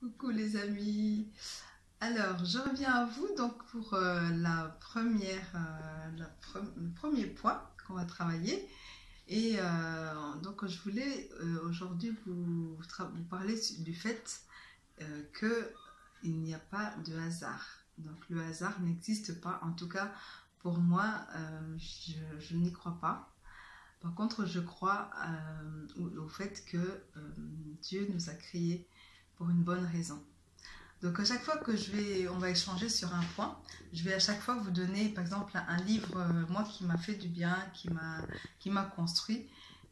Coucou les amis. Alors, je reviens à vous donc pour le premier point qu'on va travailler. Donc, je voulais aujourd'hui vous parler du fait qu'il n'y a pas de hasard. Donc, le hasard n'existe pas. En tout cas, pour moi, je n'y crois pas. Par contre, je crois au fait que Dieu nous a créés pour une bonne raison. Donc à chaque fois que on va échanger sur un point, je vais à chaque fois vous donner par exemple un livre, moi qui m'a fait du bien, qui m'a construit,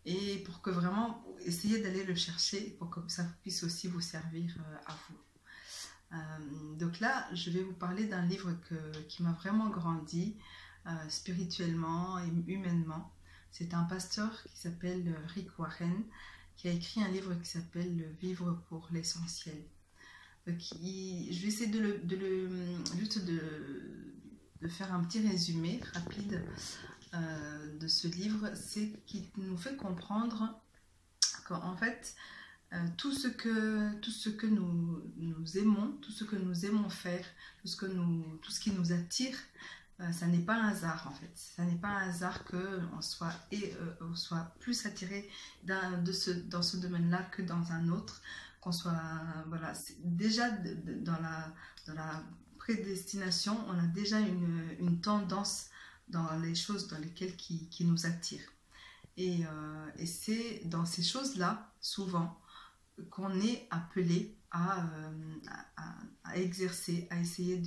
et pour que vraiment essayez d'aller le chercher pour que ça puisse aussi vous servir à vous. Donc là, je vais vous parler d'un livre qui m'a vraiment grandi spirituellement et humainement. C'est un pasteur qui s'appelle Rick Warren qui a écrit un livre qui s'appelle Vivre pour l'essentiel. Je vais essayer juste de faire un petit résumé rapide de ce livre. C'est qu'il nous fait comprendre qu'en fait, tout ce que nous aimons, tout ce que nous aimons faire, tout ce qui nous attire, ça n'est pas un hasard en fait. Ça n'est pas un hasard qu'on soit plus attiré dans ce domaine-là que dans un autre, qu'on soit voilà, déjà dans la prédestination, on a déjà une tendance dans les choses dans lesquelles qui nous attirent. Et c'est dans ces choses-là, souvent, qu'on est appelé à exercer, à essayer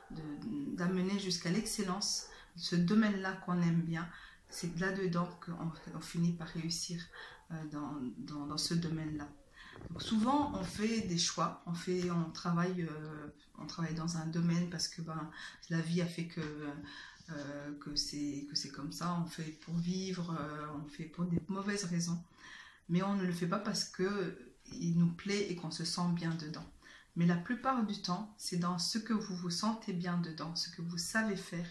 d'amener jusqu'à l'excellence ce domaine-là qu'on aime bien. C'est là-dedans qu'on finit par réussir dans ce domaine-là. Donc souvent, on fait des choix, on travaille dans un domaine parce que la vie a fait que c'est comme ça, on fait pour vivre, on fait pour des mauvaises raisons. Mais on ne le fait pas parce qu'il nous plaît et qu'on se sent bien dedans. Mais la plupart du temps, c'est dans ce que vous vous sentez bien dedans, ce que vous savez faire,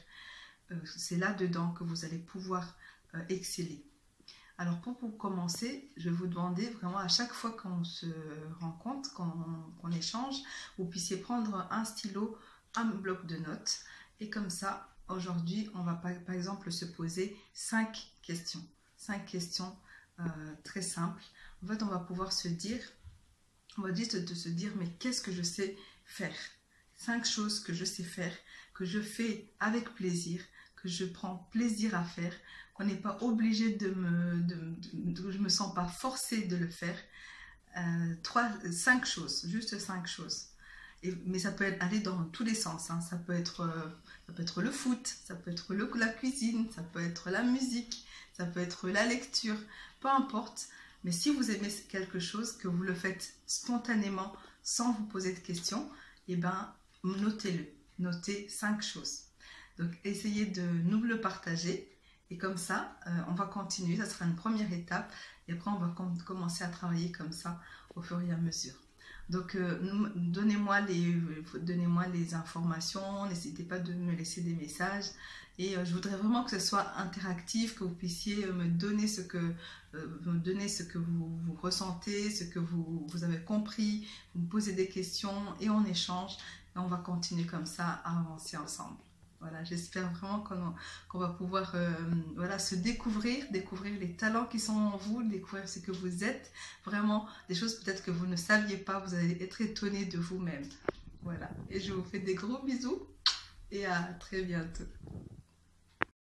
c'est là-dedans que vous allez pouvoir exceller. Alors pour commencer, je vais vous demander vraiment à chaque fois qu'on se rencontre, qu'on échange, vous puissiez prendre un stylo, un bloc de notes. Et comme ça, aujourd'hui, on va par exemple se poser 5 questions. 5 questions très simples. En fait, on va pouvoir se dire, mais qu'est-ce que je sais faire? 5 choses que je sais faire, que je fais avec plaisir, que je prends plaisir à faire, qu'on n'est pas obligé je me sens pas forcée de le faire. 5 choses, juste 5 choses. Mais ça peut aller dans tous les sens. Hein. Ça peut être le foot, ça peut être la cuisine, ça peut être la musique, ça peut être la lecture, peu importe. Mais si vous aimez quelque chose, que vous le faites spontanément, sans vous poser de questions, eh ben, notez-le. Notez 5 choses. Donc, essayez de nous le partager. Et comme ça, on va continuer. Ça sera une première étape. Et après, on va commencer à travailler comme ça au fur et à mesure. Donc, donnez-moi les informations. N'hésitez pas de me laisser des messages. Et je voudrais vraiment que ce soit interactif, que vous puissiez me donner ce que vous ressentez, ce que vous avez compris. Vous me posez des questions et on échange. Et on va continuer comme ça à avancer ensemble. Voilà, j'espère vraiment qu'on va pouvoir se découvrir les talents qui sont en vous, découvrir ce que vous êtes, vraiment des choses peut-être que vous ne saviez pas, vous allez être étonnés de vous-même. Voilà, et je vous fais des gros bisous et à très bientôt.